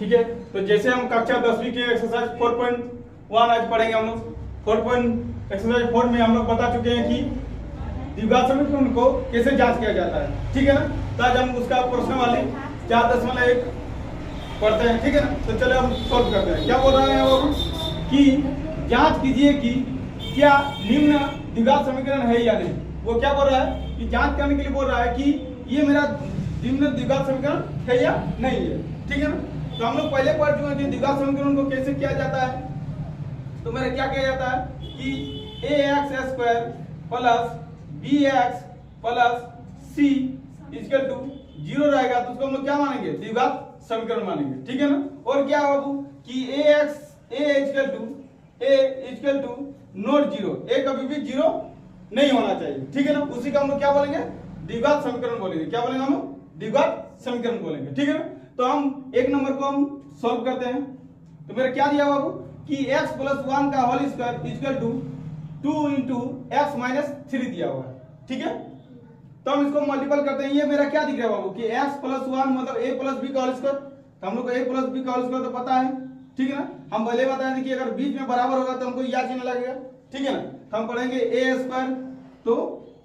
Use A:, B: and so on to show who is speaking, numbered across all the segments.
A: ठीक है। तो जैसे हम कक्षा 10वीं के एक्सरसाइज 4.1 आज पढ़ेंगे हम लोग। एक्सरसाइज 4 में हम लोग बता चुके हैं कि द्विघात समीकरण को कैसे जांच किया जाता है, ठीक है ना। तो आज हम उसका प्रश्न वाली 4.1 पढ़ते हैं, ठीक है ना। तो चलो हम सॉल्व करते हैं। क्या बोल रहे हैं वो कि जांच कीजिए कि क्या निम्न द्विघात समीकरण है या नहीं। वो क्या बोल रहा है कि जांच करने के लिए बोल रहा है कि ये मेरा निम्न द्विघात समीकरण है या नहीं है, ठीक है ना। तो हम लोग पहले पढ़ चुके हैं कि द्विघात समीकरण को कैसे किया जाता है। तो मेरा क्या किया जाता है कि ax² plus bx plus c equal to 0 रहेगा, तो उसको हम लोग क्या मानेंगे, द्विघात समीकरण मानेंगे, ठीक है ना। और क्या बाबू कि a equal to not 0, a कभी भी 0 नहीं होना चाहिए, ठीक है ना। उसी का हम लोग क्या बोलेंगे, द्विघात समीकरण बोलेंगे। क्या बोलेंगे हम लोग, द्विघात समीकरण बोलेंगे, ठीक है ना। तो हम एक नंबर को हम सॉल्व करते हैं। तो मेरा क्या दिया बाबू कि x प्लस 1 का whole square equal to 2 into x minus 3 दिया हुआ है, ठीक है। तो हम इसको मल्टीपल करते हैं। ये मेरा क्या दिख रहा है बाबू कि x प्लस 1 मतलब a प्लस b का होल स्क्वायर। तो हम लोग को a प्लस b का होल स्क्वायर तो पता है, ठीक है ना। हम पहले बताए थे कि अगर बीच में बराबर होगा तो हमको यह चिन्ह लगेगा, ठीक है ना। तो हम पढ़ेंगे a स्क्वायर, तो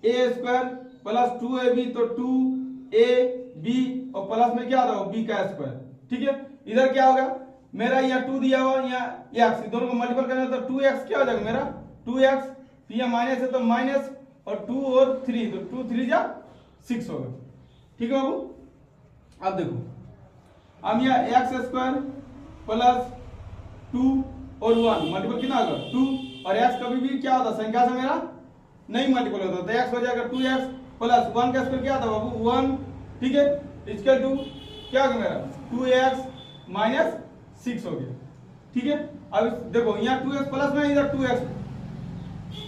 A: a स्क्वायर प्लस 2ab तो 2ab और प्लस में क्या होगा b का स्क्वायर, ठीक है। इधर क्या होगा मेरा यहाँ 2 दिया हुआ, यहाँ x, दोनों को मल्टीपल करना तो 2x क्या हो जाएगा मेरा 2x, तो यहाँ माइनस है तो माइनस और 2 और 3 तो 2 3 जा 6 होगा, ठीक है बाबू। अब देखो हम यहाँ x स्क्वायर प्लस 2 और 1 मल्टीपल कितना होगा 2, और x कभी भी क्या होता संख्या से मेरा नहीं मल्टीपल होता, तो x हो जाएगा 2x प्लस 1 का स्क्वायर क्या होता बाबू 1, ठीक है। इक्वल टू क्या होगा मेरा 2x माइनस 6 हो गया, ठीक है। अब देखो यहाँ 2x प्लस में इधर 2x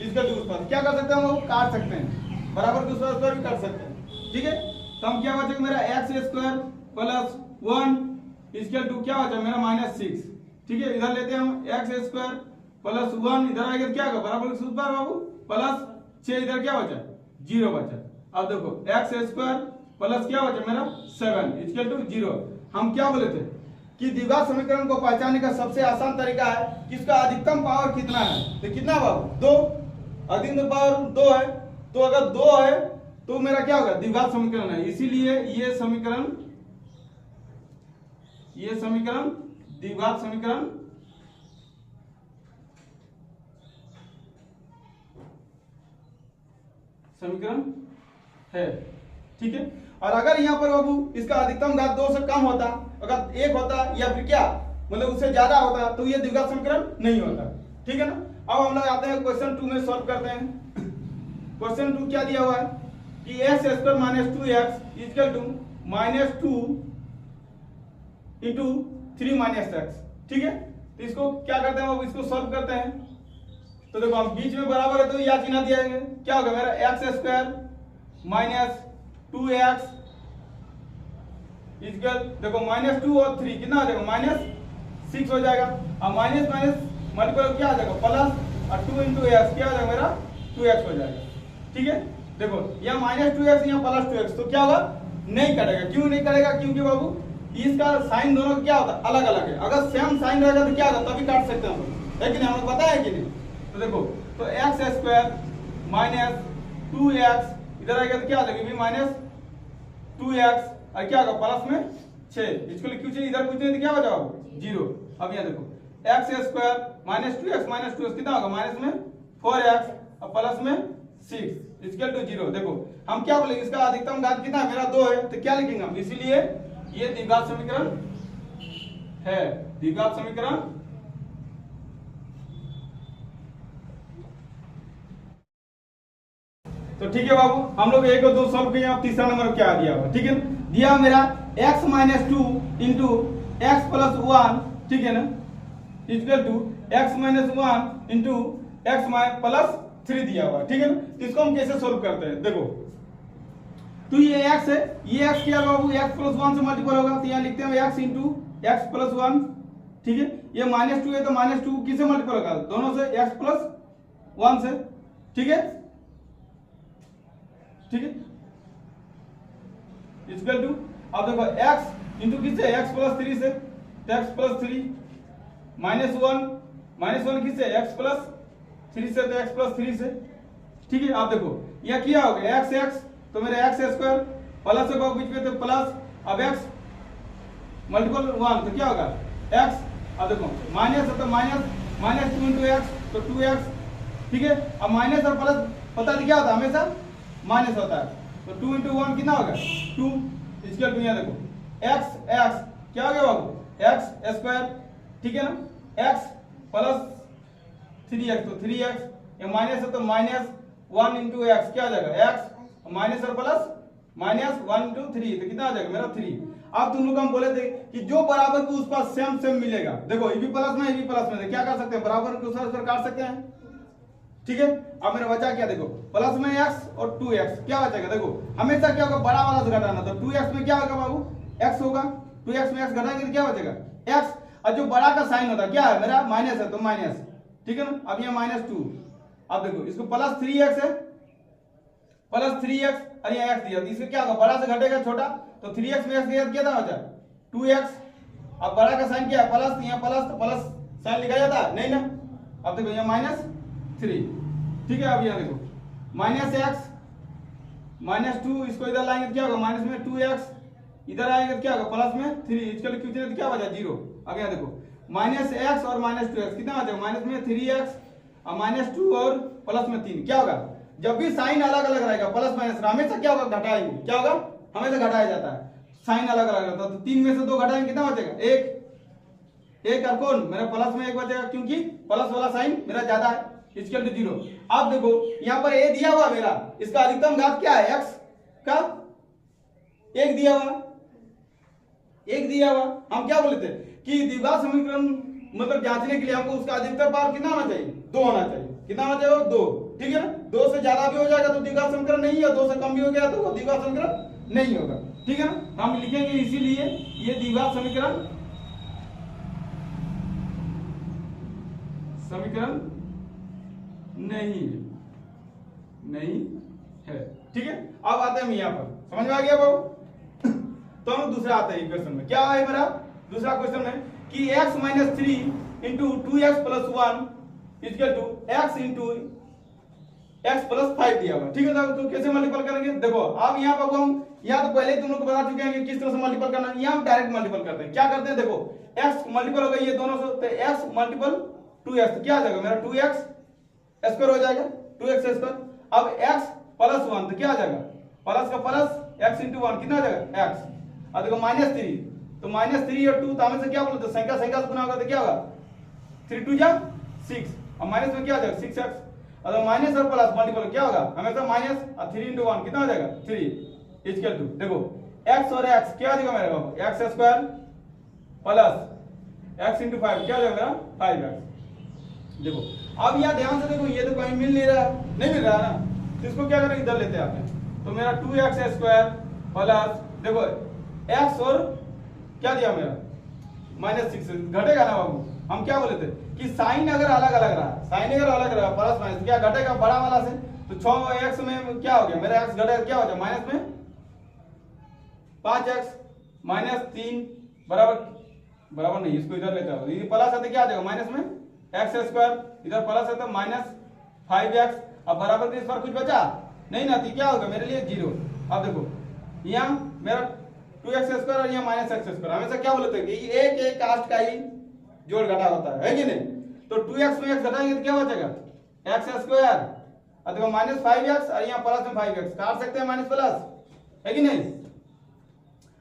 A: इसका 2 स्क्वायर क्या कर सकते हैं हम लोग, काट सकते हैं, बराबर के स्क्वायर भी काट सकते हैं, ठीक है। तो हम क्या बचेगा मेरा x स्क्वायर प्लस 1 इसका 2 क्या हो जाएगा मेरा माइनस 6, ठीक है। इधर लेते हैं हम x स्क्वायर प्लस 1 इधर आएगा क्या होगा बराबर के स्क्वायर बाबू प्लस 6 इधर क्या बचा 0 बचा। अब देखो x स्क्वायर प्लस क्या बचा मेरा 7 इक्वल टू 0। हम क्या बोले थे कि द्विघात समीकरण को पहचानने का सबसे आसान तरीका है कि इसका अधिकतम पावर कितना है। तो कितना बाबू 2, अधिकतम पावर 2 है, तो अगर 2 है तो मेरा क्या होगा द्विघात समीकरण है, इसीलिए ये समीकरण द्विघात समीकरण है, ठीक है। और अगर यहाँ पर बाबू इसका अधिकतम घात 2 से कम होता, अगर 1 होता या फिर क्या मतलब उससे ज्यादा होता तो ये द्विघात समीकरण नहीं होता, ठीक है ना। अब हम लोग आते हैं क्वेश्चन 2 में सॉल्व करते हैं। क्वेश्चन 2 क्या दिया हुआ है कि x square minus 2x equal to minus 2 into 3 minus x, ठीक है। तो इसको क्या करते हैं अब इसको सॉल्व करते हैं। तो देखो हम बीच में बराबर है तो यह चिन्ह दिया है, क्या होगा मेरा x square minus 2x equal देखो माइनस 2 और 3 कितना आ जाएगा माइनस 6 हो जाएगा। अब माइनस माइनस मल्टीपल क्या आ जाएगा प्लस और 2 इंटू एक्स क्या आ जाएगा मेरा 2x हो जाएगा, ठीक है। देखो यहाँ माइनस 2x यहाँ प्लस 2x तो क्या होगा नहीं कटेगा। क्यों नहीं कटेगा, क्योंकि बाबू इसका साइन दोनों का क्या होता है अलग अलग है। अगर सेम साइन रहेगा तो क्या होगा तभी काट सकते हैं हम लोग, है कि नहीं, हम लोग पता है कि नहीं। तो देखो तो एक्स स्क्वायर माइनस 2x इधर आएगा तो क्या आ जाएगा माइनस 2x और क्या होगा प्लस में 6 इसको क्यों चाहिए इधर कुछ नहीं तो क्या हो जाएगा 0। अब यहाँ देखो एक्स स्क्वायर माइनस 2x कितना होगा माइनस में 4x और प्लस में 6 इक्वल टू 0। देखो हम क्या बोलेंगे इसका अधिकतम घात कितना मेरा 2 है तो क्या लिखेंगे हम, इसीलिए ये द्विघात समीकरण है, द्विघात समीकरण। तो ठीक है बाबू हम लोग 1 और 2 सॉल्व किए। अब तीसरा नंबर क्या दिया हुआ, ठीक है दिया मेरा x minus 2 into x plus 1, ठीक है ना, equal to x minus 1 into x plus 3 दिया हुआ, ठीक है ना। तो इसको हम कैसे सोल्व करते हैं, देखो तो ये x है, ये x क्या बाबू x प्लस 1 से मल्टीपल होगा तो यहाँ लिखते हैं x इंटू एक्स प्लस 1, ठीक है। ये माइनस 2 है तो माइनस 2 किससे मल्टीपल होगा दोनों से x प्लस 1 से, ठीक है, ठीक है। इक्वल टू अब देखो x इंटू किससे x प्लस 3 से, तो x प्लस 3 -1 किससे x प्लस 3 से, तो x प्लस 3 से। ठीक है, आप देखो यह क्या हो गया x तो मेरे x स्क्वायर प्लस होगा बीच में तो प्लस, अब x मल्टीपल 1 तो क्या होगा x, अब देखो माइनस है तो माइनस 2 इंटू एक्स तो 2x। ठीक है, अब माइनस और प्लस पता है क्या होता है, हमेशा माइनस होता है, तो 2 इंटू 1 कितना होगा 2। इसके लिए देखो x क्या हो गया बाबू x स्क्वायर, ठीक है ना, x प्लस 3x तो 3x, ये माइनस है तो माइनस 1 इंटू एक्स क्या हो जाएगा x माइनस और प्लस माइनस 1 इंटू 3 तो कितना आ जाएगा मेरा 3। अब तुम लोग हम बोले थे कि जो बराबर को उस पर सेम मिलेगा। देखो ये भी प्लस में ये भी प्लस में, क्या कर सकते हैं बराबर को उस पर काट सकते हैं। ठीक है, अब मेरा बचा क्या देखो प्लस में x और 2x क्या बचेगा, देखो हमेशा क्या होगा बड़ा वाला से घटाना, तो 2x में क्या होगा बाबू x होगा, 2x में x घटाएंगे तो क्या बचेगा x, और जो बड़ा का साइन होता है क्या है मेरा माइनस है तो माइनस। ठीक है ना, अब ये -2, अब देखो इसको प्लस 3x है, प्लस 3x और ये x दिया, तो इसका क्या होगा बड़ा से घटेगा छोटा, तो 3x में x दिया क्या था बचा 2x। अब बड़ा का साइन क्या है प्लस, यहाँ प्लस तो प्लस साइन लिखा जाता है नहीं ना, अब देखो यहाँ -3। ठीक है, अब यहाँ देखो -x -2 इसको इधर लाएंगे तो क्या होगा माइनस में 2x, इधर आएंगे तो क्या होगा प्लस में 3, इसके लिए क्यों तो क्या बचा 0। अब यहाँ देखो -x और -2x कितना बचेगा माइनस में 3x और -2 और प्लस में 3, क्या होगा जब भी साइन अलग अलग रहेगा प्लस माइनस हमेशा क्या होगा घटाएंगे, क्या होगा हमेशा घटाया जाता है, साइन अलग अलग रहता है, तो 3 में से 2 घटाएंगे कितना बचेगा 1 और कौन मेरा प्लस में 1 बचेगा क्योंकि प्लस वाला साइन मेरा ज्यादा है, इसके लिए 0। अब देखो यहाँ पर a दिया हुआ मेरा, इसका अधिकतम घात क्या है x का 1 दिया हुआ, हम क्या बोले थे कि द्विघात समीकरण मतलब जांचने के लिए हमको उसका अधिकतम पावर कितना होना चाहिए 2 होना चाहिए, कितना होना चाहिए 2। ठीक है ना, 2 से ज्यादा भी हो जाएगा तो द्विघात समीकरण नहीं है, 2 से कम भी हो गया तो वो द्विघात समीकरण नहीं होगा। ठीक है ना, हम लिखेंगे इसीलिए ये द्विघात समीकरण नहीं है। ठीक है, अब आते हैं हम यहाँ पर, समझ में आ गया बाबू। तो हम दूसरा आते हैं क्वेश्चन में, क्या है मेरा दूसरा क्वेश्चन में कि x - 3 into 2x plus 1 equal to x into x plus 5 दिया हुआ। ठीक है, तो कैसे मल्टीपल करेंगे, देखो अब यहाँ पर हम यहाँ तो पहले तुम लोग को बता चुके हैं कि किस तरह से मल्टीपल करना है, यहाँ हम डायरेक्ट मल्टीपल करते हैं। क्या करते हैं देखो x मल्टीपल हो गई ये दोनों से, तो x मल्टीपल 2x तो क्या आ जाएगा मेरा 2x स्क्वायर हो जाएगा 2x स्क्वायर। अब x प्लस 1 तो क्या आ जाएगा प्लस का प्लस x इंटू 1 कितना आ जाएगा x, और देखो -3 तो -3 और 2 तो हमें से क्या बोलते हैं संख्या से गुना होगा तो क्या होगा 3 2 जा 6, और माइनस में क्या आ जाएगा 6x, और माइनस और प्लस मल्टीपल क्या होगा हमेशा माइनस, और 3 इंटू 1 कितना हो जाएगा 3 इक्वल टू देखो x और x क्या आ जाएगा मेरे बाबू x square plus x into 5 क्या हो जाएगा मेरा 5x। देखो अब यहाँ ध्यान से देखो ये तो कहीं मिल नहीं रहा है ना, तो इसको क्या करेंगे इधर लेते हैं आपने, तो मेरा 2x स्क्वायर प्लस देखो x और क्या दिया मेरा -6 घटेगा ना बाबू, हम क्या बोले थे कि साइन अगर अलग अलग रहा प्लस माइनस क्या घटेगा बड़ा वाला से, तो 6x में क्या हो गया मेरा x घटेगा क्या हो जाएगा माइनस में 5x -3 बराबर नहीं, इसको इधर लेते हो ये प्लस आते क्या आ जाएगा माइनस में x स्क्वायर, इधर प्लस है तो -5x, अब बराबर इस पर कुछ बचा नहीं ना, तो क्या होगा मेरे लिए 0। अब देखो यहाँ मेरा 2x स्क्वायर और यहाँ -x स्क्वायर, हमेशा क्या बोलते हैं कि एक कास्ट का ही जोड़ घटा होता है कि नहीं, तो 2x में x घटाएंगे तो क्या बचेगा x स्क्वायर, और देखो -5x और यहाँ प्लस में 5x काट सकते हैं माइनस प्लस है कि नहीं,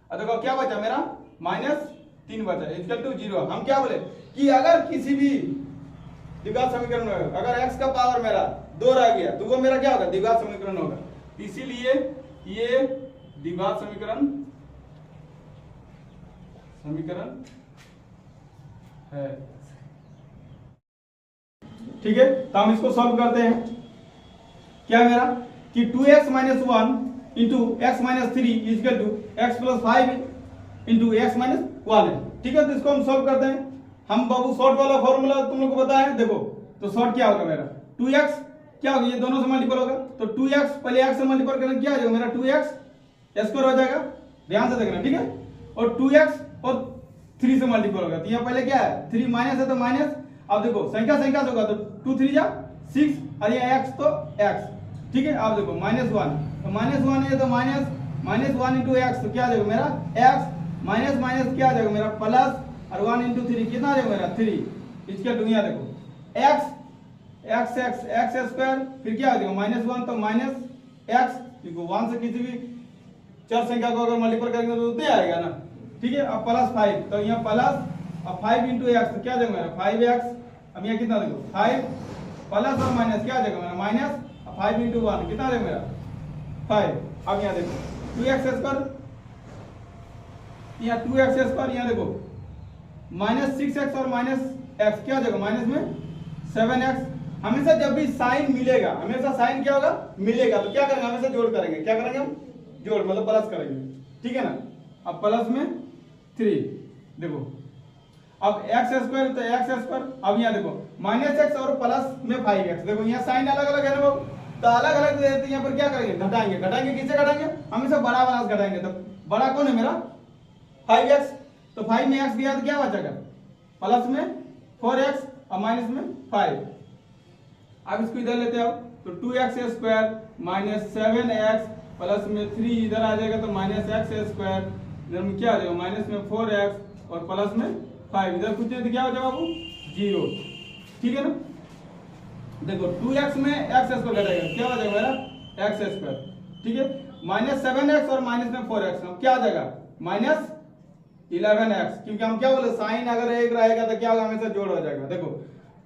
A: और देखो क्या बचा मेरा -3 बचा इक्वल टू 0। हम क्या बोले कि अगर किसी भी द्विघात समीकरण में अगर x का पावर मेरा 2 रह गया तो वो मेरा क्या होगा द्विघात समीकरण होगा, इसीलिए ये द्विघात समीकरण है। ठीक है, तो हम इसको सॉल्व करते हैं। क्या मेरा कि 2x - 1 into x - 3 equal to x plus 5 into x - 1 है। ठीक है, तो इसको हम सॉल्व करते हैं। हम बाबू शॉर्ट वाला फॉर्मूला तुम लोग को पता है, देखो तो शॉर्ट क्या होगा मेरा 2x क्या होगा ये दोनों से मल्टीपल होगा, तो 2x पहले x से मल्टीपल करेंगे क्या आ जाएगा मेरा 2x स्क्वायर हो जाएगा, ध्यान से देखना। ठीक है, और 2x और 3 से मल्टीपल होगा। तो यहाँ पहले क्या है 3 माइनस है तो माइनस, अब देखो संख्या संख्या से होगा तो 2 3 जा 6 और ये x तो x, ठीक है। अब देखो -1 तो -1 है तो -1 इंटू एक्स तो क्या आ जाएगा मेरा x माइनस माइनस क्या आ जाएगा मेरा प्लस और 1 इंटू 3 कितना आ जाएगा मेरा 3। इसके दुनिया देखो x स्क्वायर फिर क्या आ जाएगा -1 तो माइनस x, देखो 1 से किसी भी चार संख्या को अगर मल्टीपल करेंगे तो उतने आएगा ना, ठीक है। अब +5 तो यहाँ प्लस अब 5 इंटू एक्स तो क्या आ जाएगा मेरा 5x। अब यहाँ कितना देखो 5 प्लस और माइनस क्या आ जाएगा मेरा माइनस, 5 इंटू 1 कितना आ जाएगा मेरा 5। अब यहाँ देखो 2x स्क्वायर, यहाँ 2x स्क्वायर, यहाँ देखो -6x और -x क्या आ जाएगा माइनस में 7x। हमेशा जब भी साइन मिलेगा, हमेशा साइन क्या होगा मिलेगा तो क्या करेंगे हमेशा जोड़ करेंगे, क्या करेंगे हम जोड़ मतलब प्लस करेंगे, ठीक है ना। अब प्लस में 3 देखो अब x स्क्वायर तो x स्क्वायर, अब यहाँ देखो -x और प्लस में 5x, देखो यहाँ साइन अलग अलग है ना बाबू, तो अलग अलग देते हैं यहाँ पर क्या करेंगे घटाएंगे, घटाएंगे किससे घटाएंगे हमेशा बड़ा वाला से घटाएंगे। तो बड़ा कौन है मेरा 5x, तो 5 में x दिया तो क्या बचेगा प्लस में 4x और माइनस में 5। अब इसको इधर लेते आओ तो 2x स्क्वायर -7x प्लस में 3 इधर आ जाएगा तो -x स्क्वायर, इधर में क्या आ जाएगा माइनस में 4x और प्लस में 5, इधर कुछ नहीं तो क्या हो जाएगा बाबू 0, ठीक है ना। देखो 2x में x स्क्वायर घटाएगा क्या हो जाएगा मेरा x स्क्वायर, ठीक है। -7x और माइनस में 4x अब क्या आ जाएगा -11x, क्योंकि हम क्या बोले साइन अगर एक रहेगा तो क्या होगा हमेशा जोड़ हो जाएगा। देखो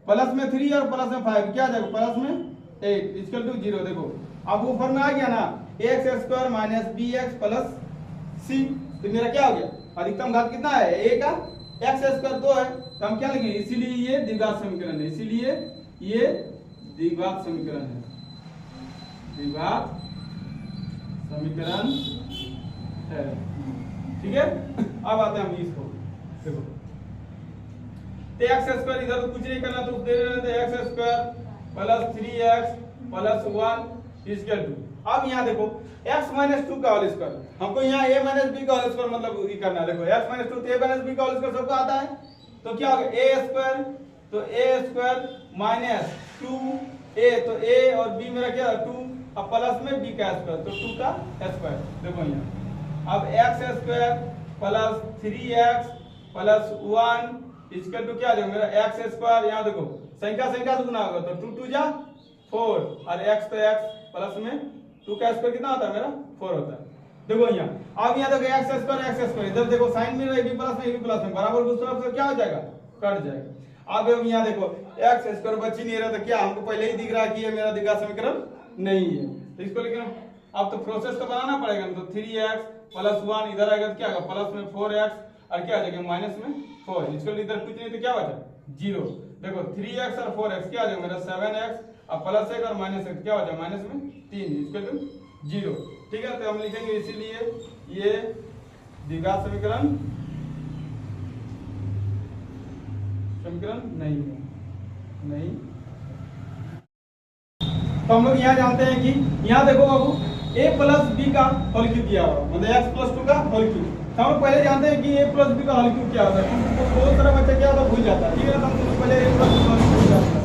A: प्लस में 3 और प्लस में 5 क्या आ जाएगा प्लस में 8 इक्वल टू 0। देखो अब ऊपर में आ गया ना x square minus bx plus c, तो मेरा क्या हो गया अधिकतम घात कितना है a का, x स्क्वायर 2 है तो हम क्या लिखेंगे, इसीलिए ये द्विघात समीकरण है, इसीलिए ये द्विघात समीकरण है, द्विघात समीकरण है, ठीक है। अब आते हैं हम इसको देखो तो x स्क्वायर इधर तो कुछ नहीं करना तो दे रहे थे x square plus 3x plus 1 equal to, अब यहाँ देखो x माइनस 2 का होल स्क्वायर, हमको यहाँ a माइनस b का होल स्क्वायर मतलब ये करना है। देखो x माइनस 2 तो a माइनस b का होल स्क्वायर सबको आता है तो क्या होगा a स्क्वायर, तो a स्क्वायर माइनस 2a तो a और b मेरा क्या 2 अब प्लस में b का स्क्वायर तो 2 का स्क्वायर। देखो यहाँ अब x square plus 3x plus 1 equal to क्या आ जाएगा मेरा x स्क्वायर, यहाँ देखो संख्या संख्या से गुना होगा तो 2 2 जा 4 और x तो x प्लस में 2 का स्क्वायर कितना होता है मेरा 4 होता है। देखो यहाँ अब यहाँ देखो x स्क्वायर इधर देखो साइन मिल रहा है b प्लस में बराबर दूसरा से क्या हो जाएगा कट जाएगा। अब यहाँ देखो x स्क्वायर बच ही नहीं रहा तो क्या हमको पहले ही दिख रहा है कि ये मेरा द्विघात समीकरण नहीं है, तो इसको लेकिन अब तो प्रोसेस तो बनाना पड़ेगा तो 3x प्लस 1 इधर आएगा तो क्या होगा प्लस में 4x और क्या आ जाएगा माइनस में 4, इसको इधर कुछ नहीं तो क्या बचा 0। देखो 3x और 4x क्या आ जाएगा मेरा 7x और प्लस 1 और माइनस 1 क्या हो जाएगा माइनस में 3 इक्वल टू 0, ठीक है। तो हम लिखेंगे इसीलिए ये द्विघात समीकरण नहीं है, नहीं। तो हम लोग यहाँ जानते हैं कि यहाँ देखो बाबू a प्लस b का होल क्यूब दिया हुआ मतलब x प्लस 2 का होल क्यूब, तो हम पहले जानते हैं कि a प्लस b का होल क्यूब क्या होता है, तो बहुत सारा बच्चा क्या होता है भूल जाता है, ठीक है ना। तो हम पहले a प्लस b का होल क्यूब जानते हैं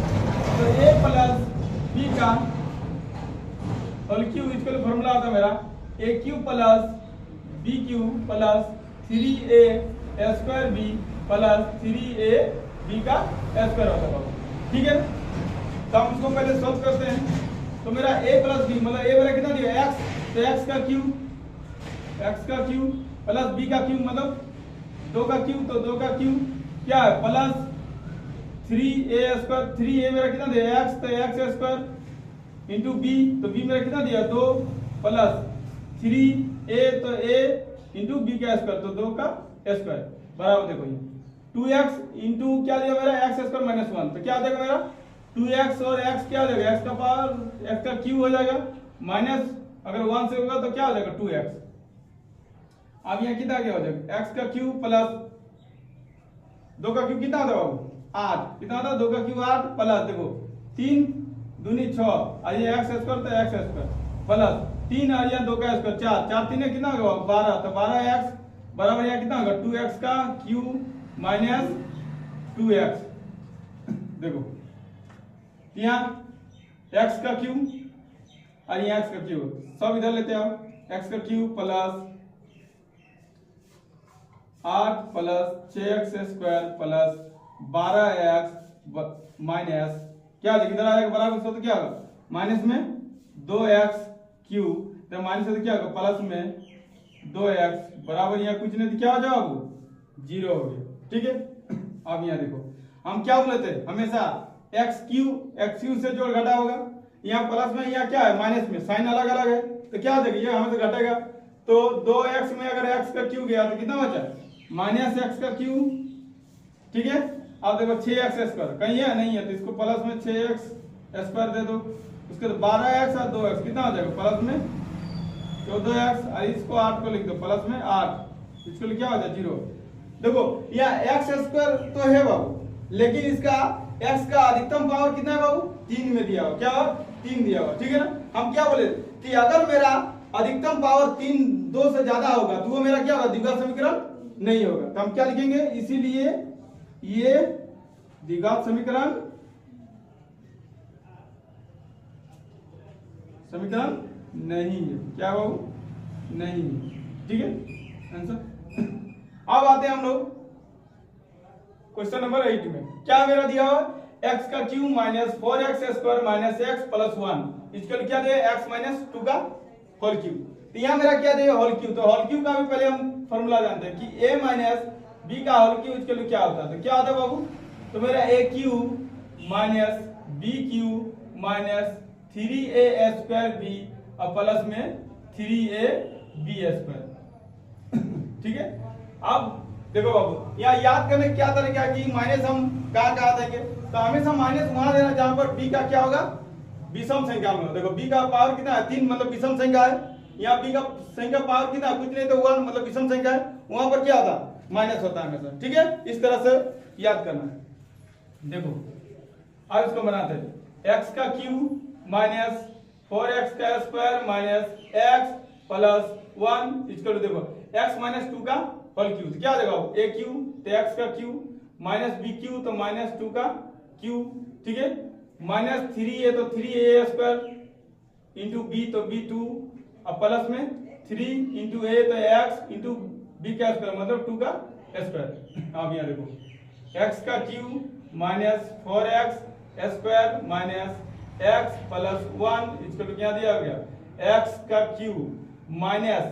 A: तो a प्लस b का होल क्यूब इसका फॉर्मूला होता है मेरा a cube plus b cube plus 3a square b plus 3a b का स्क्वायर होता है, ठीक है। तो हम इसको पहले सॉल्व करते हैं तो मेरा a प्लस b मतलब a मेरा कितना दिया x, तो x का क्यूब प्लस b का क्यूब मतलब 2 का क्यूब, तो 2 का क्यूब क्या है प्लस 3a स्क्वायर, 3a मेरा कितना दिया x तो x स्क्वायर इंटू b तो b मेरा कितना दिया 2 प्लस 3a तो a इंटू b का स्क्वायर तो 2 का स्क्वायर बराबर देखो ये 2x इंटू क्या दिया मेरा x स्क्वायर माइनस 1 तो क्या देगा मेरा 2x और x क्या हो जाएगा x का पावर x का क्यूब हो जाएगा माइनस अगर 1 से होगा तो क्या हो जाएगा 2x। अब यहाँ कितना क्या हो जाएगा x का क्यूब प्लस 2 का क्यूब कितना होता है बाबू 8, कितना होता है 2 का क्यूब 8 प्लस देखो 3 दूनी 6 और ये x स्क्वायर तो x स्क्वायर प्लस 3 और यहाँ 2 का स्क्वायर 4 4 3 कितना होगा 12 तो 12x बराबर यहाँ कितना होगा 2x का क्यू माइनस 2x। देखो यहाँ x का क्यू और यहाँ x का क्यू, सब इधर लेते हैं आप। x का Q plus 8 plus 6x square plus 12x minus क्या हो जाएगा, इधर आएगा बराबर से तो क्या होगा माइनस में 2x क्यू, तो माइनस से तो क्या होगा प्लस में 2x बराबर यहाँ कुछ नहीं तो क्या हो जाएगा वो 0 हो गया। ठीक है, अब यहाँ देखो हम क्या बोले थे हमेशा x क्यू से जोड़ घटा होगा, यहाँ प्लस में यहाँ क्या है माइनस में साइन अलग अलग है तो क्या हो जाएगा ये हमें से घटेगा। तो 2x में अगर x का क्यू गया तो कितना बचा माइनस x का क्यू। ठीक है, अब देखो 6x स्क्वायर कहीं है नहीं है तो इसको प्लस में 6x स्क्वायर दे दो, उसके बाद 12x और 2x कितना हो जाएगा प्लस में 14x और इसको 8 को लिख दो प्लस में 8, इसको क्या हो जाए 0। देखो यहाँ x स्क्वायर तो है बाबू, लेकिन इसका x का अधिकतम पावर कितना है बाबू 3 में दिया हुआ, क्या हुआ 3 दिया हुआ। ठीक है ना, हम क्या बोले कि अगर मेरा अधिकतम पावर 2 से ज्यादा होगा तो वो मेरा क्या होगा द्विघात समीकरण नहीं होगा। तो हम क्या लिखेंगे, इसीलिए ये द्विघात समीकरण नहीं है, क्या बाबू नहीं है। ठीक है आंसर। अब आते हैं हम लोग क्वेश्चन नंबर 8 में, क्या मेरा दिया हुआ x का Q minus 4x square minus x plus 1, इसका क्या दे x माइनस 2 का होल क्यू। तो यहाँ मेरा क्या दे होल क्यू, तो होल क्यू का भी पहले हम फॉर्मूला जानते हैं कि a माइनस b का होल क्यू इसके लिए क्या होता है, तो क्या होता है बाबू, तो मेरा a Q minus b Q minus 3a square b और प्लस में 3ab स्क्वायर। ठीक है, अब देखो बाबू यहाँ याद करने क्या तरीका है कि माइनस हम कहाँ देंगे, तो हमेशा माइनस वहां देना जहां पर b का क्या होगा विषम संख्या में। देखो b का पावर कितना है 3 मतलब विषम संख्या है, यहाँ b का संख्या पावर कितना कुछ नहीं तो 1 मतलब विषम संख्या है, वहां पर क्या होता माइनस होता है हमेशा। ठीक है, इस तरह से याद करना है। देखो अब इसको बनाते हैं x का क्यू माइनस 4x का स्क्वायर माइनस x प्लस 1 इसको देखो x माइनस 2 का होल क्यू, तो क्या हो जाएगा a क्यू तो x का क्यू माइनस b क्यू तो माइनस 2 का क्यू। ठीक है, माइनस 3a तो 3a स्क्वायर इंटू b तो b2 और प्लस में 3 इंटू a तो x इंटू b का स्क्वायर मतलब 2 का स्क्वायर। अब यहाँ देखो x का Q minus 4x square minus x plus 1 इसको क्या दिया गया x का क्यू माइनस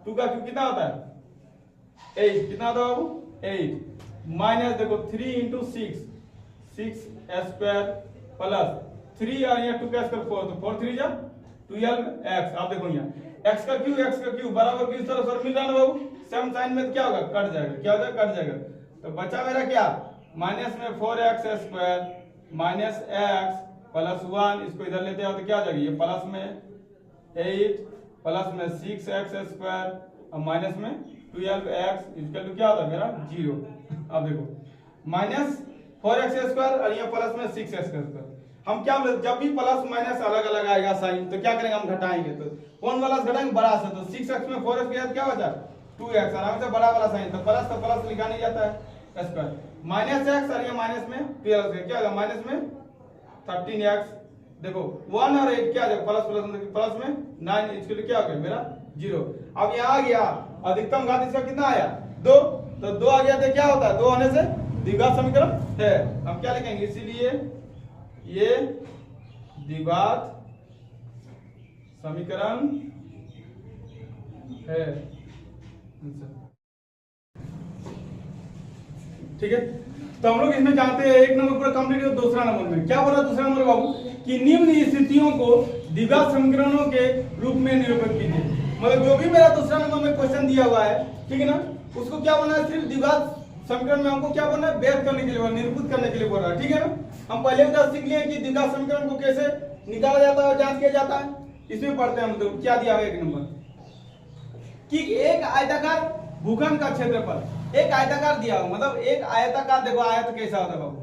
A: 2 का क्यू कितना होता है 8, कितना होता है 8 माइनस देखो 3 इंटू 6 स्क्वायर प्लस 3 और यहाँ 2 का स्क्वायर 4 तो 4 3 जा 12x। आप देखो यहाँ x का क्यू बराबर किस तरह से मिल रहा है ना बाबू, सेम साइन में क्या होगा कट जाएगा, क्या हो जाएगा कट जाएगा। तो बचा मेरा क्या माइनस में 4x square minus x plus 1 इसको इधर लेते हैं तो क्या हो जाएगा ये प्लस में 8 प्लस में 6x स्क्वायर और माइनस में 12x इसका तो क्या होता है मेरा 0। अब देखो माइनस 4x स्क्वायर और यहाँ प्लस में 6x स्क्वायर, हम क्या बोले जब भी प्लस माइनस अलग अलग आएगा साइन तो क्या करेंगे हम घटाएंगे, तो कौन वाला घटाएंगे बड़ा से, तो 6x में 4x के साथ क्या बचा 2x आराम से बड़ा वाला साइन तो प्लस लिखा नहीं जाता है स्क्वायर माइनस x और ये माइनस में 12x क्या होगा माइनस में 13x। देखो 1 और 8 क्या आ जाएगा प्लस में 9 इसके लिए क्या हो गया मेरा 0। अब यहाँ आ गया अधिकतम घात इसका कितना आया 2, तो 2 आ गया तो क्या होता है 2 होने से द्विघात समीकरण है। हम क्या लिखेंगे इसीलिए ये द्विघात समीकरण है। ठीक है, तो हम लोग इसमें जानते हैं एक नंबर पूरा कंप्लीट है। दूसरा नंबर में क्या बोला दूसरा नंबर बाबू कि निम्न स्थितियों को द्विघात समीकरणों के रूप में निरूपित कीजिए। मतलब जो भी मेरा दूसरा नंबर में क्वेश्चन दिया हुआ है ठीक है ना, उसको क्या बनना है सिर्फ द्विघात समीकरण में हमको क्या बनना है व्यक्त करने के लिए निरूपित करने के लिए बोल रहा है। ठीक है ना, हम पहले भी सीख लिए कि द्विघात समीकरण को कैसे निकाला जाता है और जांच किया जाता है। इसमें पढ़ते हैं मतलब क्या दिया हुआ है एक नंबर कि एक आयताकार भूखंड का क्षेत्रफल, एक आयताकार दिया हुआ मतलब एक आयताकार, देखो आयत कैसा होता है बाबू,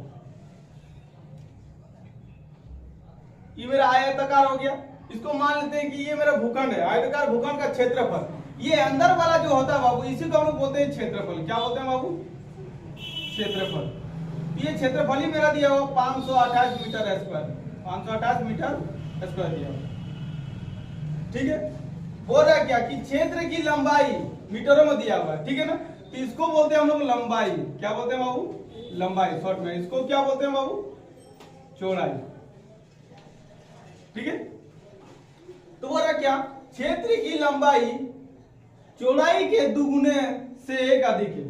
A: ये मेरा आयताकार हो गया, इसको मान लेते हैं कि ये मेरा भूखंड है, आयताकार भूखंड का क्षेत्रफल ये अंदर वाला जो होता है बाबू, इसी को हम लोग बोलते हैं क्षेत्रफल। क्या बोलते हैं बाबू? क्षेत्रफल। ये क्षेत्रफल ही मेरा दिया हुआ 528 मीटर स्क्वायर, 528 मीटर स्क्वायर दिया हुआ। ठीक है, बोल रहा है क्या कि क्षेत्र की लंबाई मीटरों में दिया हुआ है, ठीक है ना। तो इसको बोलते हैं हम लोग लंबाई। क्या बोलते हैं बाबू? लंबाई शॉर्ट में। इसको क्या बोलते हैं बाबू? चौड़ाई। ठीक है, तो बोल रहा क्या, क्षेत्र की लंबाई चौड़ाई के दुगुने से एक अधिक है।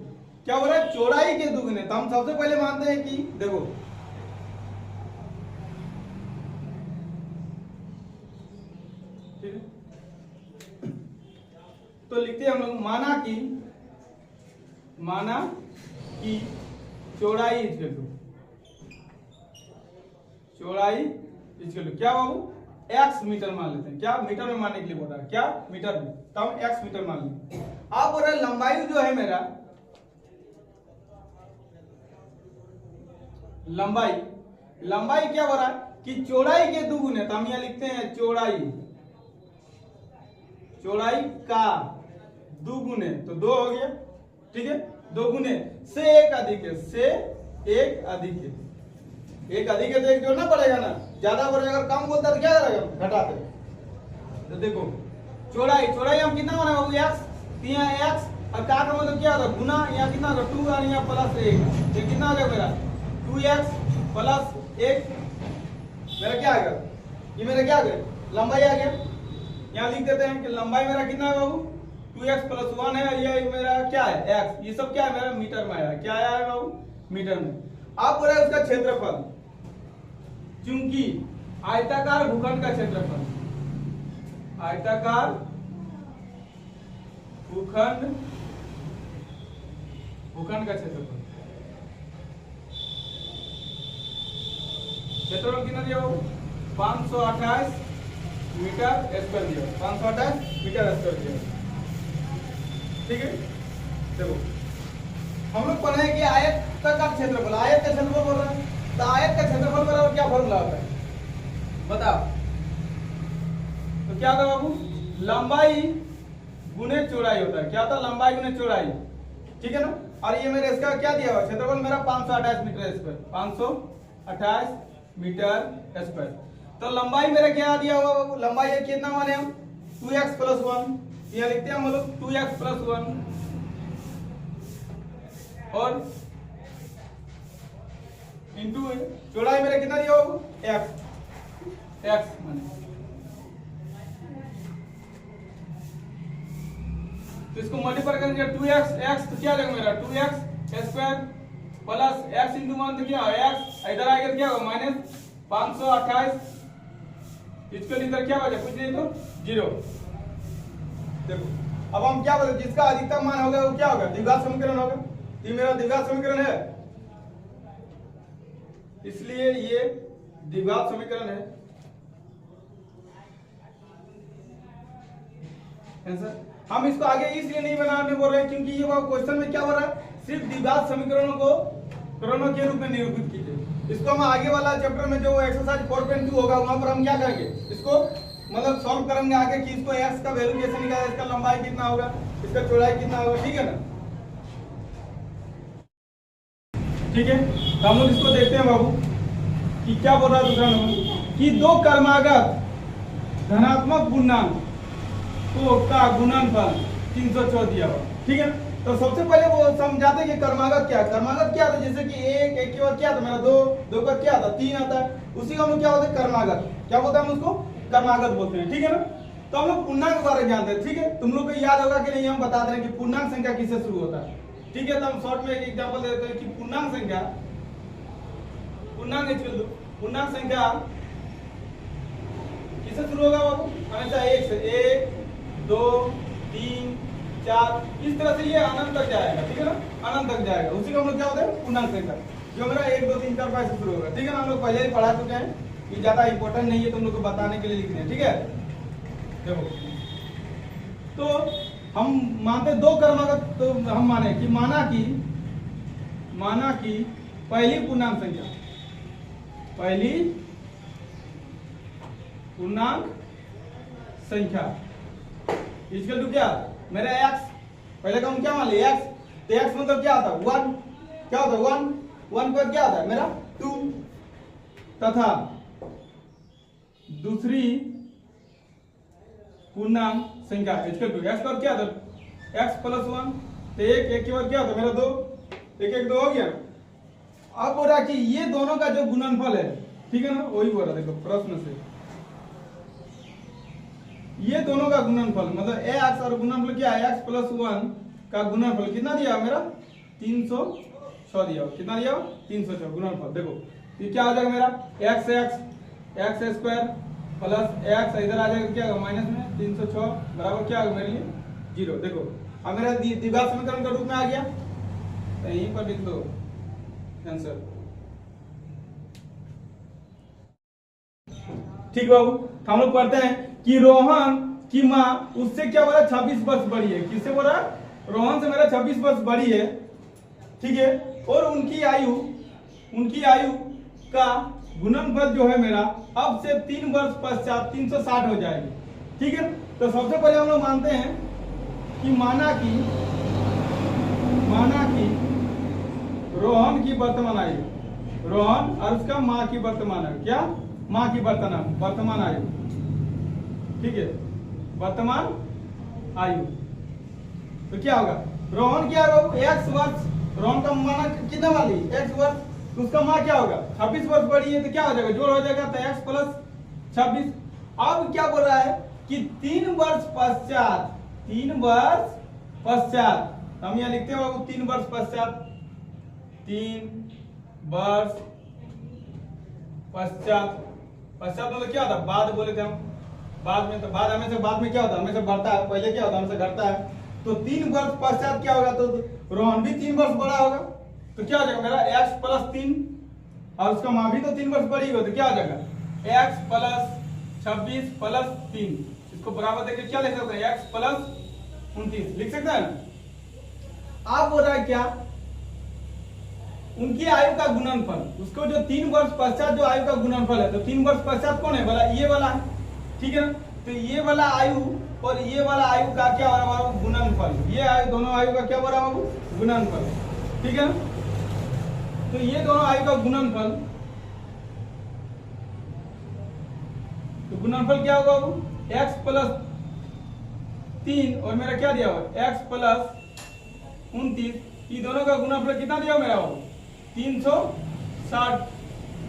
A: क्या बोल रहा है? चौड़ाई के दुगुने। तो हम सबसे पहले मानते हैं कि देखो, ठीक है, तो लिखते हैं हम लोग माना कि चौड़ाई इक्वल टू क्या बाबू? x मीटर मान लेते हैं। क्या मीटर में मानने के लिए बोल रहा है? क्या मीटर में? तो हम x मीटर मान लेते हैं। आप बोल रहे लंबाई जो है मेरा, लंबाई क्या हो रहा है कि चौड़ाई के दुगुने। तो हम यहां लिखते हैं चौड़ाई का दुगुने, तो 2 हो गया। ठीक है, 2 गुने से एक अधिक है, एक अधिक है तो एक जोड़ना पड़ेगा ना। ज्यादा बोलेगा, अगर कम बोलता तो क्या करेगा? घटाते। तो देखो चौड़ाई हम कितना माने बाबू? x। तो यहाँ x और का मतलब क्या होगा? गुना। यहाँ कितना होगा? 2 और यहाँ प्लस 1। ये कितना हो गया मेरा? 2x plus 1। मेरा क्या आ गया? ये मेरा क्या आ गया? लंबाई आ गया। यहाँ लिख देते हैं कि लंबाई मेरा कितना है बाबू? 2x प्लस 1 है। ये मेरा क्या है? x। ये सब क्या है? मेरा मीटर में आया। क्या आया है बाबू? मीटर में। आप बोल रहे हैं उसका क्षेत्रफल, चूंकि आयताकार भूखंड का क्षेत्रफल, आयताकार भूखंड का क्षेत्रफल कितना दिया हो? 528 मीटर स्क्वायर दिया, 528 मीटर स्क्वायर दिया। ठीक है, देखो हम लोग पढ़े कि आयत का क्षेत्रफल, आयत का क्षेत्रफल बोल रहा है। तो आयत का क्षेत्रफल बराबर क्या फॉर्मूला होता है बताओ? तो क्या था बाबू? लंबाई गुने चौड़ाई होता है। क्या होता है? लंबाई गुने चौड़ाई। ठीक है ना। और ये मेरे इसका क्या दिया हुआ? क्षेत्रफल मेरा 528 मीटर स्क्वायर, 528 मीटर स्क्वायर। तो लंबाई मेरा क्या दिया हुआ बाबू? लंबाई है कितना माने हम? 2x plus 1। यहाँ लिखते हैं हम लोग 2x प्लस 1 और इंटू चौड़ाई मेरा कितना दिया बाबू? x माने। तो इसको मल्टीप्लाई करेंगे 2x तो क्या लगेगा मेरा? 2x square plus x into 1 तो क्या होगा? x। इधर आएगा तो क्या होगा? माइनस 528। इसके इधर क्या बचा? कुछ नहीं तो 0। देखो अब हम क्या बोले? जिसका अधिकतम मान होगा वो क्या होगा? द्विघात समीकरण होगा। ये मेरा द्विघात समीकरण है, इसलिए ये द्विघात समीकरण है। हम इसको आगे इसलिए नहीं बनाने बोल रहे क्योंकि ये क्वेश्चन में क्या हो रहा है? सिर्फ द्विघात समीकरणों को करणों के रूप में निरूपित कीजिए। इसको हम आगे वाला चैप्टर में जो एक्सरसाइज 4.2 होगा वहां पर हम क्या करेंगे? इसको मतलब सॉल्व करेंगे आगे कि इसको x का वैल्यू कैसे निकालें, इसका लंबाई कितना होगा, इसका चौड़ाई कितना होगा। ठीक है ना। ठीक है, तो हम लोग इसको देखते हैं बाबू कि क्या बोल रहा है दूसरा नंबर कि 2 क्रमागत धनात्मक पूर्णांक को का गुणनफल 314 दिया हुआ। ठीक है, तो सबसे पहले वो समझाते हैं कि क्रमागत क्या है। क्रमागत क्या था? जैसे कि 1 के बाद क्या था मेरा? 2 के बाद क्या था? 3 आता है। उसी को हम लोग क्या बोलते हैं? क्रमागत। क्या बोलते हैं हम उसको? क्रमागत बोलते हैं। ठीक है ना। तो हम लोग पूर्णांक के बारे में जानते हैं। ठीक है, तुम लोग को याद होगा कि नहीं? हम बता रहे हैं कि पूर्णांक संख्या किससे शुरू होता है। ठीक है, तो हम शॉर्ट में एक एग्जांपल देते हैं कि पूर्णांक संख्या किससे शुरू होगा बाबू? हमेशा 1 से। 1 2 3 4 इस तरह से ये अनंत तक जाएगा। ठीक है ना, अनंत तक जाएगा। उसी को हम लोग क्या होते हैं? पूर्णांक संख्या, जो मेरा 1 2 3 4 5 से शुरू होगा। ठीक है ना, हम लोग पहले ही पढ़ा चुके हैं, ये ज्यादा इंपॉर्टेंट नहीं है, तुम लोग को बताने के लिए लिखने हैं। ठीक है, देखो तो हम मानते 2 क्रमागत। तो हम माने कि माना कि पहली पूर्णांक संख्या इक्वल टू क्या? मेरा x, पहले का हम क्या मान लिया x, तो x मतलब क्या होता है 1, क्या होता है 1, 1 के बाद क्या होता है मेरा 2, तथा दूसरी पूर्णांक संख्या इसके टू x पर क्या था x प्लस 1, तो एक एक के बाद क्या होता मेरा 2, एक एक 2 हो गया। अब बोल रहा कि ये दोनों का जो गुणनफल है, ठीक है ना, वही बोल रहा देखो प्रश्न से, ये दोनों का गुणनफल मतलब x और गुणनफल क्या है, x प्लस 1 का गुणनफल कितना दिया मेरा 306 दिया, कितना दिया 306 गुणनफल। देखो ये क्या आ जाएगा मेरा x स्क्वायर प्लस x इधर आ जाएगा क्या माइनस में 306 बराबर क्या होगा मेरे लिए 0। देखो अब मेरा द्विघात समीकरण का रूप में आ गया, तो यहीं पर लिख दो आंसर। ठीक बाबू, हम लोग पढ़ते हैं कि रोहन की माँ उससे क्या बोला 26 वर्ष बड़ी है, किससे बोला रोहन से मेरा 26 वर्ष बड़ी है, ठीक है, और उनकी आयु का गुणनफल जो है मेरा अब से 3 वर्ष पश्चात 360 हो जाएगी, ठीक है। तो सबसे पहले हम लोग मानते हैं कि माना कि रोहन की वर्तमान आयु, रोहन और उसका माँ की वर्तमान आयु, क्या माँ की वर्तमान आयु, ठीक है, वर्तमान आयु, तो क्या होगा रोहन क्या होगा x वर्ष, रोहन का माना कितना वाली x वर्ष, तो उसका माँ क्या होगा 26 वर्ष बड़ी है, तो क्या हो जाएगा जोड़ हो जाएगा, तो x प्लस 26। अब क्या बोल रहा है कि 3 वर्ष पश्चात हम यहाँ लिखते हो 3 वर्ष पश्चात, 3 वर्ष पश्चात मतलब क्या होता है बाद बोले थे हम, बाद में, तो बाद हमेशा बाद में क्या होता है हमेशा बढ़ता है, पहले क्या होता है हमेशा घटता है, तो 3 वर्ष पश्चात क्या होगा, तो रोहन भी 3 वर्ष बड़ा होगा, तो क्या हो जाएगा मेरा x प्लस 3 और उसका माँ भी तो 3 वर्ष बड़ी होगी, तो क्या हो जाएगा x प्लस 26 प्लस 3, इसको बराबर देके क्या लिख सकते हैं x प्लस 29 लिख सकते हैं। आप बोल रहा है क्या उनकी आयु का गुणनफल, उसको जो 3 वर्ष पश्चात जो आयु का गुणनफल है, तो 3 वर्ष पश्चात कौन है बोला ये वाला है, ठीक है ना, तो ये वाला आयु और ये वाला आयु का क्या हो रहा है गुणनफल, ये आयु दोनों आयु का क्या हो रहा है गुणनफल, ठीक है ना, तो ये दोनों आयु का गुणनफल, तो गुणनफल क्या होगा x प्लस 3 और मेरा क्या दिया हुआ x प्लस 29, ये दोनों का गुणनफल कितना दिया मेरा 360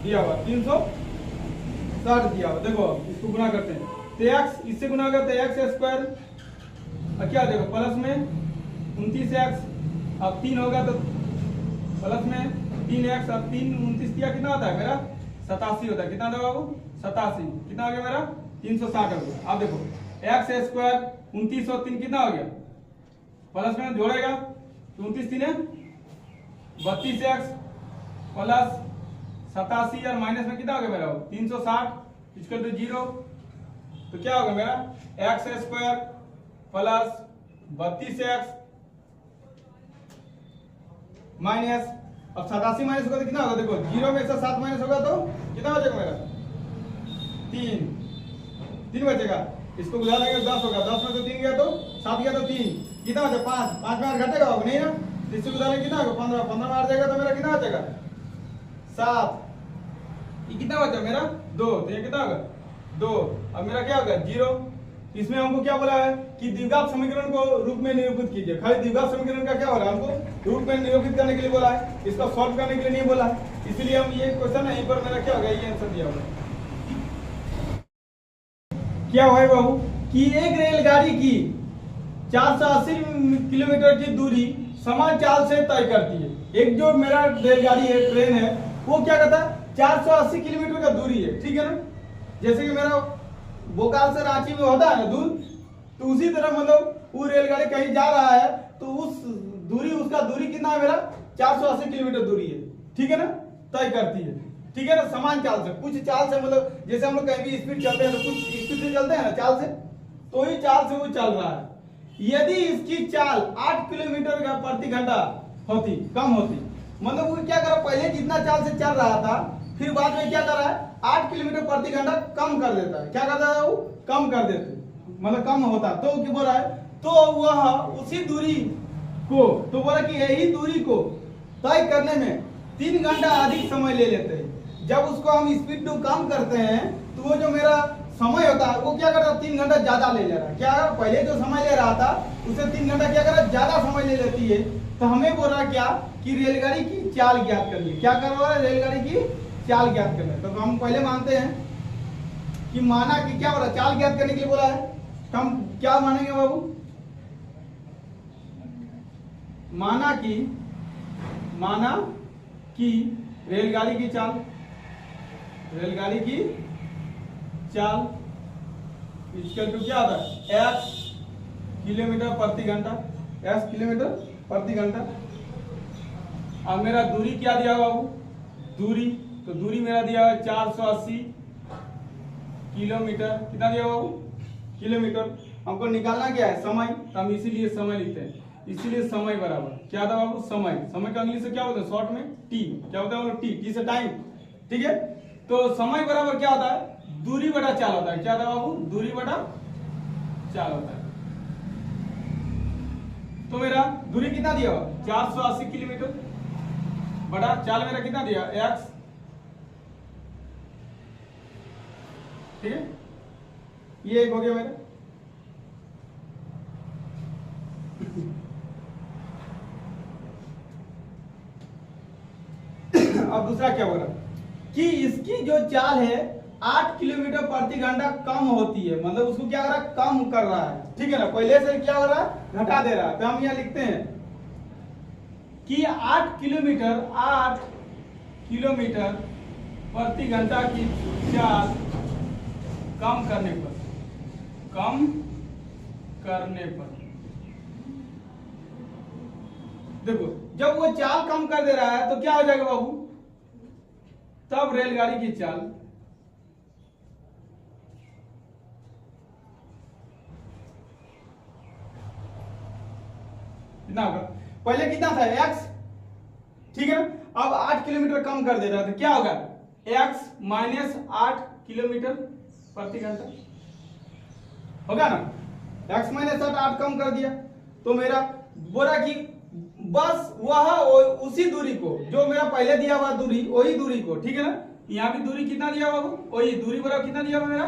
A: दिया हुआ, 360 दिया हुआ। देखो इसको गुणा करते हैं, तो x इससे गुणा करते हैं x स्क्वायर और क्या देगा प्लस में 29x, अब 3 होगा तो प्लस में 3x, अब 3 29 किया कितना होता है मेरा 87 होता है, कितना होगा बाबू 87, कितना हो गया मेरा 360 हो गया। अब देखो x स्क्वायर 29 और 3 कितना हो गया प्लस में जोड़ेगा तो 29 3 32x प्लस 87 और माइनस में कितना हो गया मेरा 360 इसके तो 0, तो क्या होगा मेरा x square plus 32x minus, अब 87 माइनस होगा तो कितना होगा, देखो 0 में से 7 माइनस होगा तो कितना हो जाएगा मेरा 3 बचेगा, इसको बुझा देंगे 10 होगा, 10 में से 3 गया तो 7 गया तो 3 कितना हो जाएगा 5 में और घटेगा नहीं ना, इससे बुझा लेंगे कितना होगा 15 में आ जाएगा तो मेरा कितना हो जाएगा 7, ये कितना बचा मेरा 2, तो ये कितना होगा 2, अब मेरा क्या होगा 0। इसमें हमको क्या बोला है कि द्विघात समीकरण को रूप में निरूपित कीजिए, खाली द्विघात समीकरण का क्या हो रहा है हमको रूप में निरूपित करने के लिए बोला है, इसका सॉल्व करने के लिए नहीं बोला है, इसलिए हम ये क्वेश्चन यहीं पर मेरा क्या होगा ये आंसर दिया होगा। क्या हुआ बाबू कि एक रेलगाड़ी की 480 किलोमीटर की दूरी समान चाल से तय करती है, एक जो मेरा रेलगाड़ी है ट्रेन है वो क्या कहता है 480 किलोमीटर का दूरी है, ठीक है ना, जैसे कि मेरा बोकाल से रांची में होता है ना दूर, तो उसी तरह मतलब वो रेलगाड़ी कहीं जा रहा है तो उस दूरी उसका दूरी कितना है मेरा 480 किलोमीटर दूरी है, ठीक है ना, तय करती है, ठीक है ना, समान चाल से, कुछ चाल से मतलब जैसे हम लोग कहीं भी स्पीड चलते हैं तो कुछ स्पीड से चलते हैं ना चाल से, तो ही चाल से वो चल रहा है। यदि इसकी चाल 8 किलोमीटर का प्रति घंटा होती कम होती, मतलब वो क्या करा पहले जितना चाल से चल रहा था फिर बाद में क्या कर रहा है 8 किलोमीटर प्रति घंटा कम कर देता है, क्या करता है वो कम कर देते मतलब कम होता, तो क्या बोल रहा है तो वह उसी दूरी को, तो बोला कि यही दूरी को तय करने में 3 घंटा अधिक समय ले लेते हैं। जब उसको हम स्पीड टू कम करते हैं तो वो जो मेरा समय होता है वो क्या करता है, 3 घंटा ज्यादा ले रहा है। क्या पहले जो समय ले रहा था उसे 3 घंटा क्या कर रहा है, ज्यादा समय ले लेती है। तो हमें बोल रहा क्या कि रेलगाड़ी की चाल ज्ञात करनी। क्या करवा रहा है, रेलगाड़ी की चाल ज्ञात करनी। तो हम पहले मानते हैं कि माना कि क्या बोला, चाल ज्ञात करने के लिए बोला है। तो हम क्या मानेंगे बाबू, माना कि रेलगाड़ी की चाल, रेलगाड़ी की चाल इक्वल टू क्या होता है, x किलोमीटर प्रति घंटा, x किलोमीटर प्रति घंटा। अब मेरा दूरी क्या दिया हुआ बाबू, दूरी, तो दूरी मेरा दिया हुआ 480 किलोमीटर। कितना दिया बाबू, किलोमीटर। हमको निकालना क्या है, समय। तो हम इसीलिए समय लिखते हैं, इसीलिए समय बराबर क्या था बाबू, समय। समय का इंग्लिश से क्या होता है, शॉर्ट में टी। क्या होता है, टी से टाइम। ठीक है, तो समय बराबर क्या होता है, दूरी बटा चाल होता है। क्या होता है बाबू, दूरी बटा चाल होता है। तो मेरा दूरी कितना दिया हुआ, 480 किलोमीटर बटा चाल मेरा कितना दिया, x। ठीक है, ये एक हो गया मेरा। अब दूसरा क्या बोला कि इसकी जो चाल है 8 किलोमीटर प्रति घंटा कम होती है। मतलब उसको क्या कर रहा है, कम कर रहा है। ठीक है ना, पहले से क्या हो रहा है, घटा दे रहा है। तो हम यहाँ लिखते हैं कि 8 किलोमीटर प्रति घंटा की चाल कम करने पर देखो, जब वो चाल कम कर दे रहा है तो क्या हो जाएगा बाबू, तब रेलगाड़ी की चाल कितना होगा, पहले कितना था x। ठीक है, अब 8 किलोमीटर कम कर दे रहा है तो क्या होगा, x माइनस 8 किलोमीटर प्रति घंटा होगा ना। x माइनस 8 कम कर दिया तो मेरा बोला कि बस वह उसी दूरी को जो मेरा पहले दिया हुआ दूरी, वही दूरी को। ठीक है ना, यहाँ भी दूरी कितना दिया हुआ, वही दूरी बराबर कितना दिया हुआ मेरा,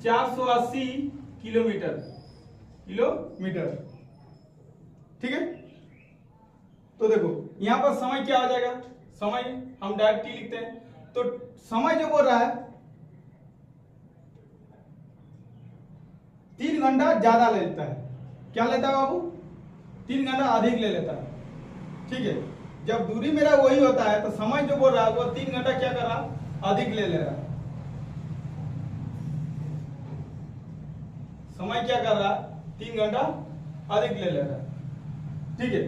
A: 480 किलोमीटर। ठीक है, तो देखो यहां पर समय क्या आ जाएगा, समय हम डायरेक्ट t लिखते हैं। तो समय जो बोल रहा है 3 घंटा ज्यादा ले लेता है। क्या लेता है बाबू, 3 घंटा अधिक ले लेता है। ठीक है, जब दूरी मेरा वही होता है तो समय जो बोल रहा है वो 3 घंटा क्या कर रहा, अधिक ले रहा है। समय क्या कर रहा, 3 घंटा अधिक ले रहा है। ठीक है,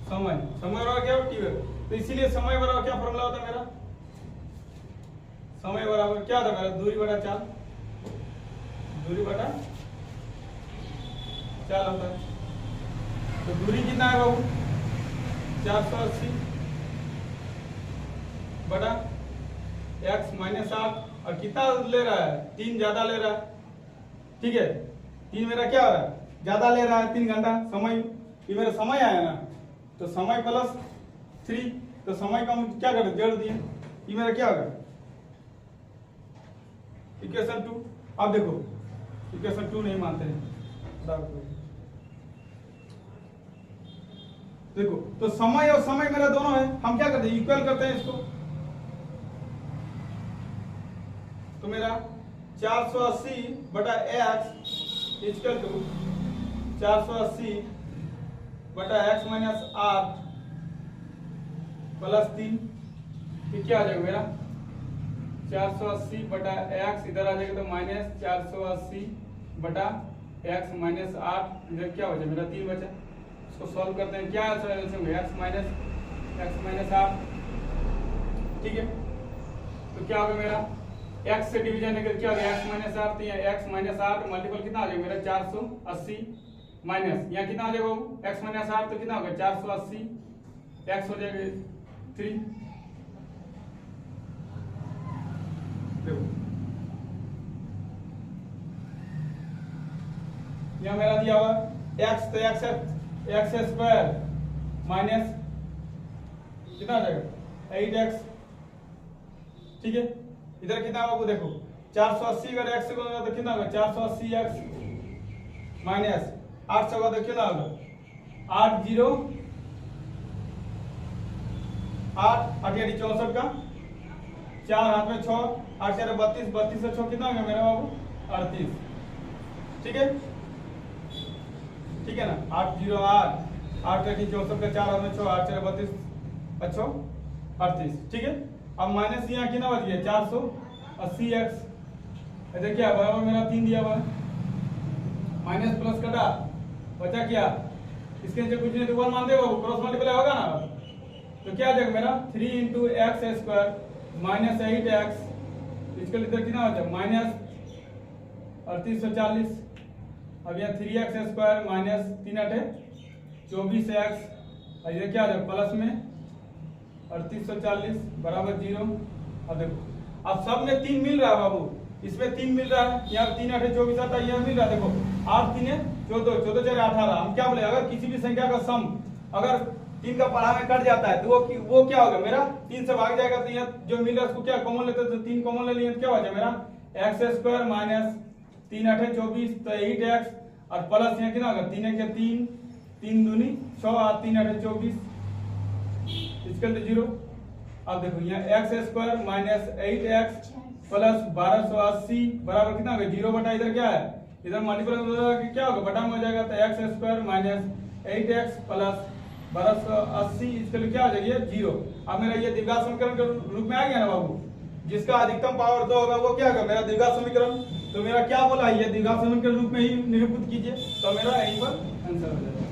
A: समय बराबर क्या, टी। तो इसीलिए समय बराबर क्या फॉर्मूला होता है मेरा, समय बराबर क्या होता है मेरा, दूरी बटा चाल, दूरी बटा चाल होता है। तो दूरी कितना है बाबू, 480 बटा x माइनस 8। और कितना ले रहा है, 3 ज्यादा ले रहा है। ठीक है, 3 मेरा क्या हो रहा है, ज्यादा ले रहा है 3 घंटा। समय ये मेरा समय आया ना, तो समय प्लस 3, तो समय का हम क्या करें, जोड़ दिए। ये मेरा क्या होगा, इक्वेशन 2। अब देखो इक्वेशन 2 नहीं मानते हैं, देखो तो समय और समय मेरा दोनों है, हम क्या करते हैं, इक्वल करते हैं इसको। तो मेरा 480 बटा x इक्वल टू 480 बटा x माइनस 8 प्लस 3। फिर क्या आ जाएगा मेरा, 480 बटा x इधर आ जाएगा तो माइनस 480 बटा x माइनस 8, इधर क्या हो जाएगा मेरा 3 बचा। इसको सॉल्व करते हैं, क्या x माइनस 8। ठीक है, तो क्या होगा मेरा, x से डिवीजन करके क्या हो गया, x माइनस 8। तो यहाँ x माइनस 8 मल्टीपल कितना आ जाएगा मेरा, 480 माइनस यहाँ कितना आ जाएगा बाबू, x माइनस 8 तो कितना होगा 480, x हो जाएगा 3। देखो यहाँ मेरा दिया हुआ x, तो एक्स स्क्वायर माइनस कितना आ जाएगा 8x, ठीक है। इधर कितना होगा वो देखो 480, अगर x से गुणा तो कितना होगा 480x माइनस 8 से होगा तो कितना होगा 8 0 8 8 64 का 4 हाथ में 6 8 4 32, 32 से 6 कितना होगा मेरा बाबू 38, ठीक है, ठीक है ना। 8 0 8 8 64 का 4 हाथ में 6 8 4 32 अच्छो 38, ठीक है। अब माइनस यहाँ कितना बच गया 480x, इधर क्या बराबर मेरा 3 दिया हुआ माइनस प्लस कटा बचा क्या, इसके नीचे कुछ नहीं तो 1 मान देगा, क्रॉस मल्टीप्लाई होगा ना, तो क्या आ जाएगा मेरा 3 × x स्क्वायर माइनस 8x, इसके लिए कितना हो जाएगा माइनस 3840। अब यहाँ 3x स्क्वायर माइनस 3 8 24x, और ये क्या आ जाएगा प्लस में 3840 बराबर 0। अब देखो अब सब में 3 मिल रहा है बाबू, इसमें 3 मिल रहा है, यहाँ 3 8 24 आता है, यहाँ मिल रहा है देखो 8 3 14 14 4 18। हम क्या बोले अगर किसी भी संख्या का सम अगर 3 का पढ़ा में कट जाता है तो वो क्या होगा मेरा 3 से भाग जाएगा, तो यहाँ जो मिल रहा है उसको क्या कॉमन लेते हैं, तो 3 कॉमन ले लिए क्या हो जाएगा मेरा x स्क्वायर माइनस 3 8 24 तो 8x, और प्लस यहाँ कितना होगा 3 1 3 3 दूनी 6 8 3 8 24, इसके लिए 0। अब देखो यहाँ x square minus 8x plus 1280 बराबर कितना होगा 0 बटा इधर क्या है इधर मल्टीप्लाई क्या होगा बटा में हो जाएगा, तो x square minus 8x plus 1280, इसके लिए क्या हो जाएगा 0। अब मेरा ये द्विघात समीकरण के रूप में आ गया ना बाबू, जिसका अधिकतम पावर 2 होगा वो क्या होगा मेरा द्विघात समीकरण। तो मेरा क्या बोला ये द्विघात समीकरण के रूप में ही निरूपित कीजिए, तो मेरा यहीं पर आंसर हो जाएगा।